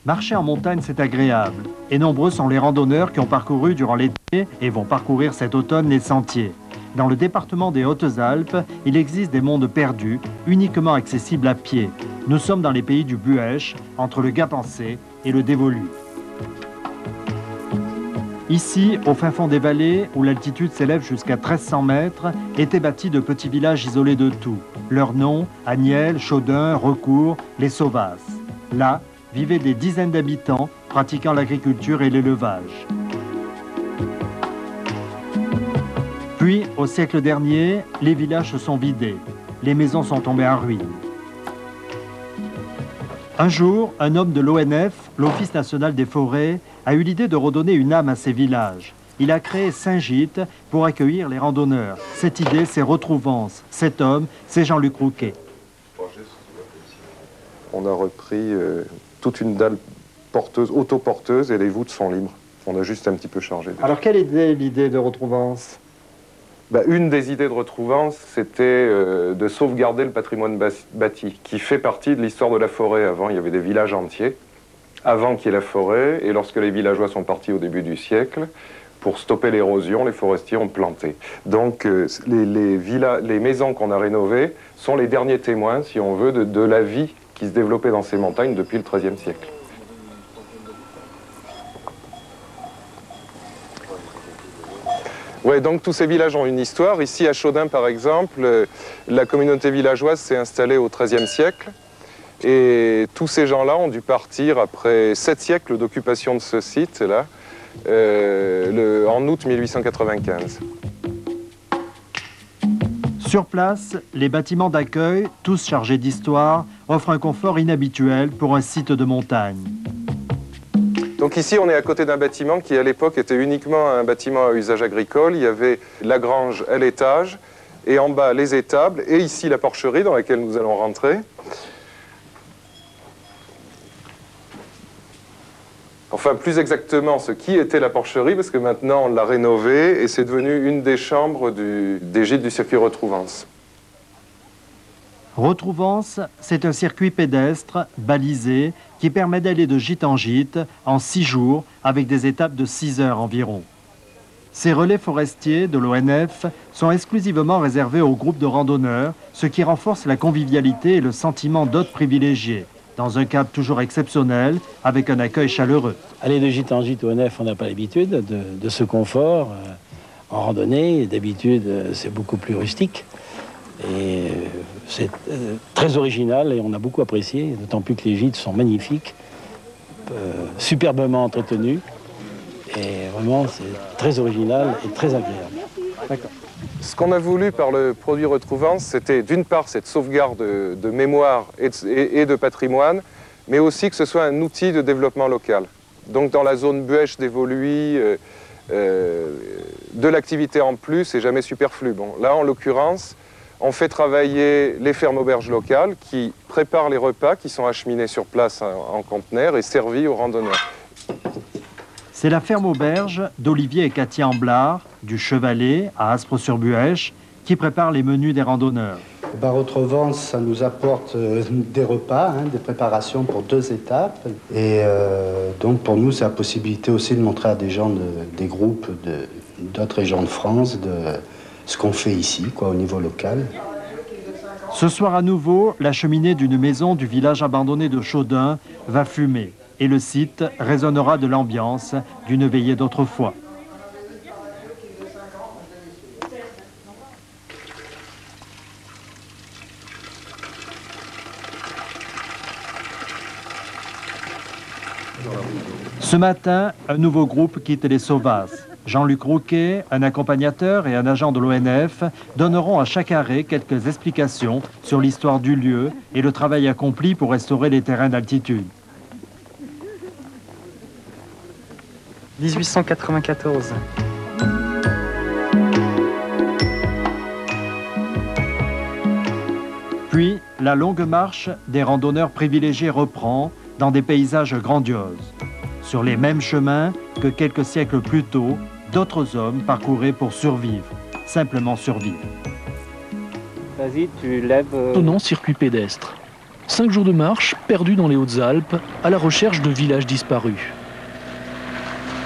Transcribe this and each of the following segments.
Marcher en montagne, c'est agréable. Et nombreux sont les randonneurs qui ont parcouru durant l'été et vont parcourir cet automne les sentiers. Dans le département des Hautes-Alpes, il existe des mondes perdus, uniquement accessibles à pied. Nous sommes dans les pays du Buëch, entre le Gapençais et le Dévolu. Ici, au fin fond des vallées, où l'altitude s'élève jusqu'à 1300 mètres, étaient bâtis de petits villages isolés de tout. Leurs noms, Agnelles, Chaudun, Recourt, les Sauvasses. Là, vivaient des dizaines d'habitants pratiquant l'agriculture et l'élevage. Puis, au siècle dernier, les villages se sont vidés. Les maisons sont tombées en ruine. Un jour, un homme de l'ONF, l'Office national des forêts, a eu l'idée de redonner une âme à ces villages. Il a créé Saint-Gite pour accueillir les randonneurs. Cette idée, c'est Retrouvance. Cet homme, c'est Jean-Luc Rouquet. On a repris toute une dalle porteuse, autoporteuse, et les voûtes sont libres. On a juste un petit peu changé. Alors, quelle était l'idée de Retrouvance? Une des idées de Retrouvance, c'était de sauvegarder le patrimoine bâti, qui fait partie de l'histoire de la forêt. Avant, il y avait des villages entiers, avant qu'il y ait la forêt, et lorsque les villageois sont partis au début du siècle, pour stopper l'érosion, les forestiers ont planté. Donc, les maisons qu'on a rénovées sont les derniers témoins, si on veut, de la vie qui se développait dans ces montagnes depuis le XIIIe siècle. Ouais, donc tous ces villages ont une histoire. Ici à Chaudun par exemple, la communauté villageoise s'est installée au XIIIe siècle. Et tous ces gens-là ont dû partir après 7 siècles d'occupation de ce site-là, en août 1895. Sur place, les bâtiments d'accueil, tous chargés d'histoire, offrent un confort inhabituel pour un site de montagne. Donc ici, on est à côté d'un bâtiment qui, à l'époque, était uniquement un bâtiment à usage agricole. Il y avait la grange à l'étage, et en bas, les étables, et ici, la porcherie dans laquelle nous allons rentrer. Enfin, plus exactement, ce qui était la porcherie, parce que maintenant, on l'a rénovée, et c'est devenu une des chambres des gîtes du circuit Retrouvance. Retrouvance, c'est un circuit pédestre, balisé, qui permet d'aller de gîte en gîte en 6 jours, avec des étapes de 6 heures environ. Ces relais forestiers de l'ONF sont exclusivement réservés aux groupes de randonneurs, ce qui renforce la convivialité et le sentiment d'hôte privilégié, dans un cadre toujours exceptionnel, avec un accueil chaleureux. Aller de gîte en gîte au ONF, on n'a pas l'habitude de ce confort. En randonnée, d'habitude, c'est beaucoup plus rustique. Et c'est très original et on a beaucoup apprécié, d'autant plus que les gîtes sont magnifiques, superbement entretenus. Et vraiment, c'est très original et très agréable. D'accord. Ce qu'on a voulu par le produit Retrouvance, c'était d'une part cette sauvegarde de mémoire et de patrimoine, mais aussi que ce soit un outil de développement local. Donc dans la zone Buëch d'Évoluy, de l'activité en plus est jamais superflu. Bon, là, en l'occurrence, on fait travailler les fermes auberges locales qui préparent les repas qui sont acheminés sur place en conteneurs et servis aux randonneurs. C'est la ferme auberge d'Olivier et Cathy Amblard, du Chevalet à Aspres-sur-Buëch, qui prépare les menus des randonneurs. Retrouvance, ça nous apporte des repas, des préparations pour 2 étapes. Et donc pour nous, c'est la possibilité aussi de montrer à des gens, des groupes d'autres régions de France, de ce qu'on fait ici, au niveau local. Ce soir à nouveau, la cheminée d'une maison du village abandonné de Chaudun va fumer. Et le site résonnera de l'ambiance d'une veillée d'autrefois. Ce matin, un nouveau groupe quitte les Sauvasses. Jean-Luc Rouquet, un accompagnateur et un agent de l'ONF donneront à chaque arrêt quelques explications sur l'histoire du lieu et le travail accompli pour restaurer les terrains d'altitude. 1894. Puis, la longue marche des randonneurs privilégiés reprend dans des paysages grandioses, sur les mêmes chemins que quelques siècles plus tôt, d'autres hommes parcouraient pour survivre, simplement survivre. Vas-y, tu lèves... Étonnant circuit pédestre. 5 jours de marche, perdus dans les Hautes-Alpes, à la recherche de villages disparus.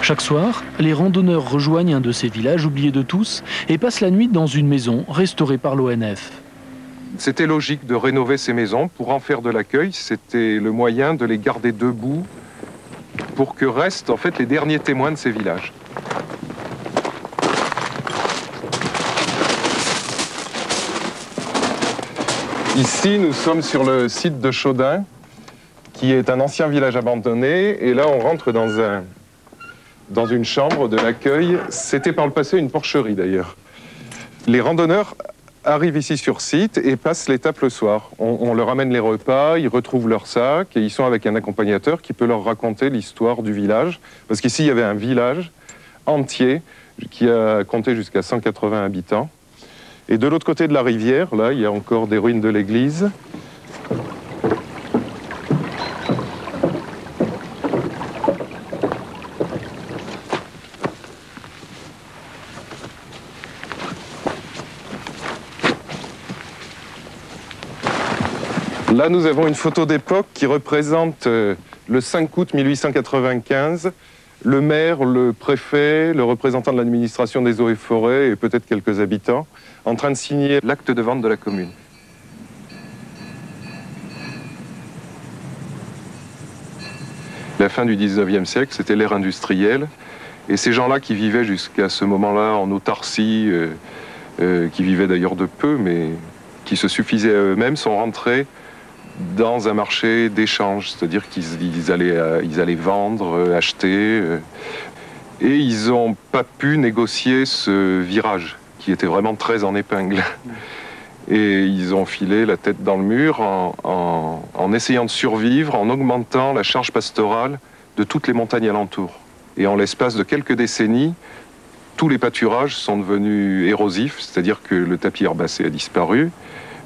Chaque soir, les randonneurs rejoignent un de ces villages oubliés de tous et passent la nuit dans une maison restaurée par l'ONF. C'était logique de rénover ces maisons pour en faire de l'accueil. C'était le moyen de les garder debout pour que restent en fait les derniers témoins de ces villages. Ici, nous sommes sur le site de Chaudin, qui est un ancien village abandonné. Et là, on rentre dans une chambre de l'accueil. C'était par le passé une porcherie, d'ailleurs. Les randonneurs arrivent ici sur site et passent l'étape le soir. On leur amène les repas, ils retrouvent leur sac et ils sont avec un accompagnateur qui peut leur raconter l'histoire du village. Parce qu'ici, il y avait un village entier qui a compté jusqu'à 180 habitants. Et de l'autre côté de la rivière, là, il y a encore des ruines de l'église. Là, nous avons une photo d'époque qui représente le 5 août 1895. Le maire, le préfet, le représentant de l'administration des eaux et forêts et peut-être quelques habitants en train de signer l'acte de vente de la commune. La fin du 19e siècle, c'était l'ère industrielle. Et ces gens-là qui vivaient jusqu'à ce moment-là en autarcie, qui vivaient d'ailleurs de peu, mais qui se suffisaient à eux-mêmes, sont rentrés dans un marché d'échange, c'est-à-dire qu'ils allaient vendre, acheter, et ils n'ont pas pu négocier ce virage, qui était vraiment très en épingle. Et ils ont filé la tête dans le mur en essayant de survivre, en augmentant la charge pastorale de toutes les montagnes alentours. Et en l'espace de quelques décennies, tous les pâturages sont devenus érosifs, c'est-à-dire que le tapis herbacé a disparu,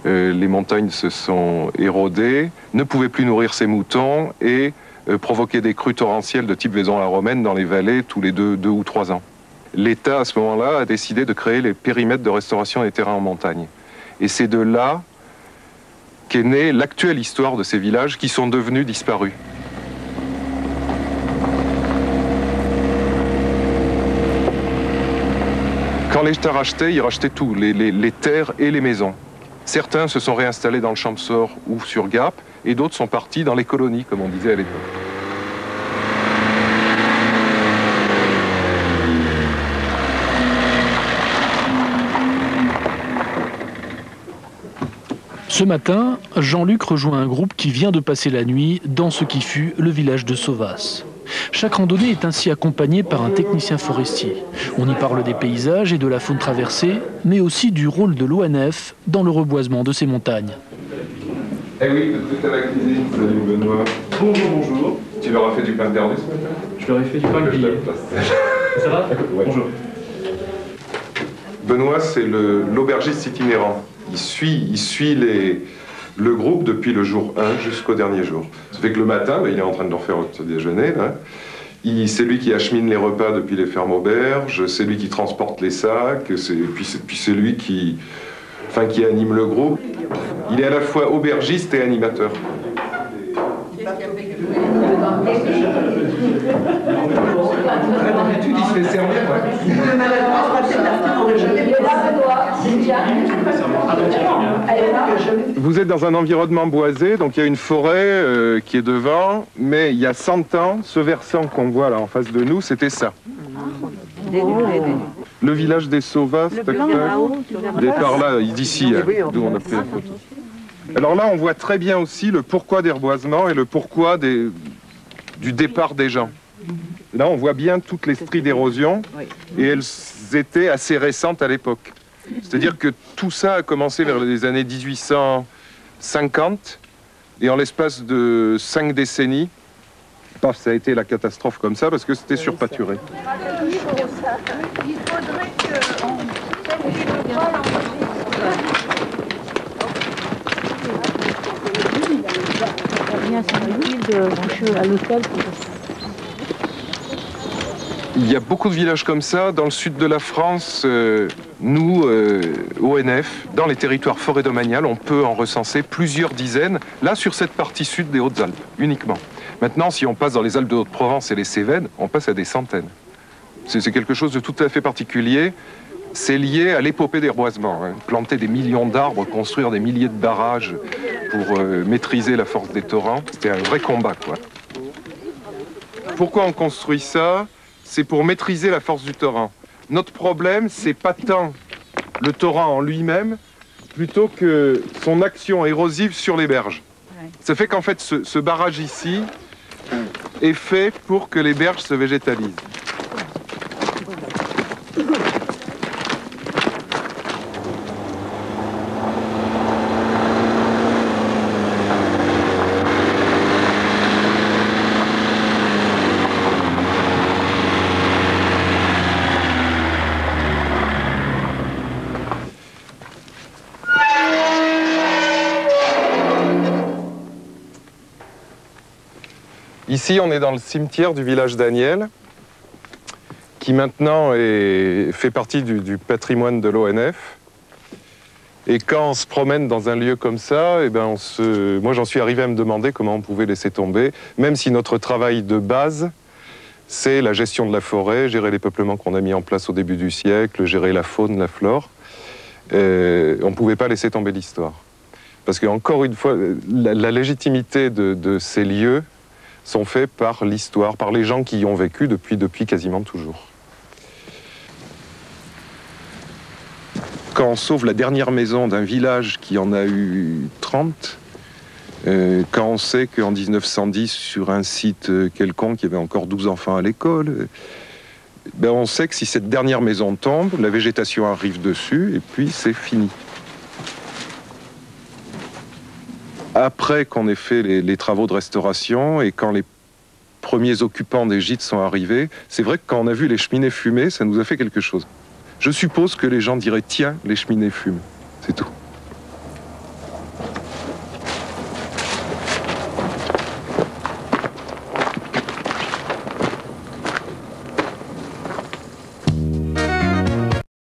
les montagnes se sont érodées, ne pouvaient plus nourrir ces moutons et provoquaient des crues torrentielles de type Vaison-la-Romaine dans les vallées tous les 2 ou 3 ans. L'État, à ce moment-là, a décidé de créer les périmètres de restauration des terrains en montagne. Et c'est de là qu'est née l'actuelle histoire de ces villages qui sont devenus disparus. Quand l'État rachetait, il rachetait tout, les terres et les maisons. Certains se sont réinstallés dans le Champsaur ou sur Gap, et d'autres sont partis dans les colonies, comme on disait à l'époque. Ce matin, Jean-Luc rejoint un groupe qui vient de passer la nuit dans ce qui fut le village de Sauvas. Chaque randonnée est ainsi accompagnée par un technicien forestier. On y parle des paysages et de la faune traversée, mais aussi du rôle de l'ONF dans le reboisement de ces montagnes. Eh oui, tout à la cuisine. Salut Benoît. Bonjour, bonjour. Tu leur as fait du pain de perdu ce matin? Je leur ai fait du pain grillé. Ça va? Ouais. Bonjour. Benoît, c'est l'aubergiste itinérant. Il suit le groupe depuis le jour 1 jusqu'au dernier jour. Ça fait que le matin, il est en train de leur faire au déjeuner. C'est lui qui achemine les repas depuis les fermes auberges, c'est lui qui transporte les sacs, puis c'est lui qui anime le groupe. Il est à la fois aubergiste et animateur. D'habitude, il se fait servir. Vous êtes dans un environnement boisé, donc il y a une forêt qui est devant, mais il y a 100 ans, ce versant qu'on voit là en face de nous, c'était ça. Le village des Sauvas, par là, d'ici, d'où on a pris la photo. Alors là, on voit très bien aussi le pourquoi des reboisements et le pourquoi du départ des gens. Là, on voit bien toutes les stries d'érosion, et elles étaient assez récentes à l'époque. C'est-à-dire que tout ça a commencé vers les années 1850, et en l'espace de 5 décennies, paf, ça a été la catastrophe comme ça, parce que c'était surpâturé. combien ça coûte à l'hôtel pour ça? Il y a beaucoup de villages comme ça. Dans le sud de la France, nous, ONF, dans les territoires forêts domaniales, on peut en recenser plusieurs dizaines, là sur cette partie sud des Hautes-Alpes, uniquement. Maintenant, si on passe dans les Alpes de Haute-Provence et les Cévennes, on passe à des centaines. C'est quelque chose de tout à fait particulier. C'est lié à l'épopée des reboisements. Hein. Planter des millions d'arbres, construire des milliers de barrages pour maîtriser la force des torrents, c'était un vrai combat, quoi. Pourquoi on construit ça? C'est pour maîtriser la force du torrent. Notre problème, c'est pas tant le torrent en lui-même, plutôt que son action érosive sur les berges. Ouais. Ça fait qu'en fait, ce barrage ici est fait pour que les berges se végétalisent. Ici, on est dans le cimetière du village d'Aniel, qui maintenant fait partie du patrimoine de l'ONF. Et quand on se promène dans un lieu comme ça, eh ben moi j'en suis arrivé à me demander comment on pouvait laisser tomber, même si notre travail de base, c'est la gestion de la forêt, gérer les peuplements qu'on a mis en place au début du siècle, gérer la faune, la flore. On ne pouvait pas laisser tomber l'histoire. Parce qu'encore une fois, la légitimité de ces lieux sont faits par l'histoire, par les gens qui y ont vécu depuis quasiment toujours. Quand on sauve la dernière maison d'un village qui en a eu 30, quand on sait qu'en 1910, sur un site quelconque, il y avait encore 12 enfants à l'école, ben on sait que si cette dernière maison tombe, la végétation arrive dessus et puis c'est fini. Après qu'on ait fait les travaux de restauration et quand les premiers occupants des gîtes sont arrivés, c'est vrai que quand on a vu les cheminées fumer, ça nous a fait quelque chose. Je suppose que les gens diraient « tiens, les cheminées fument », c'est tout.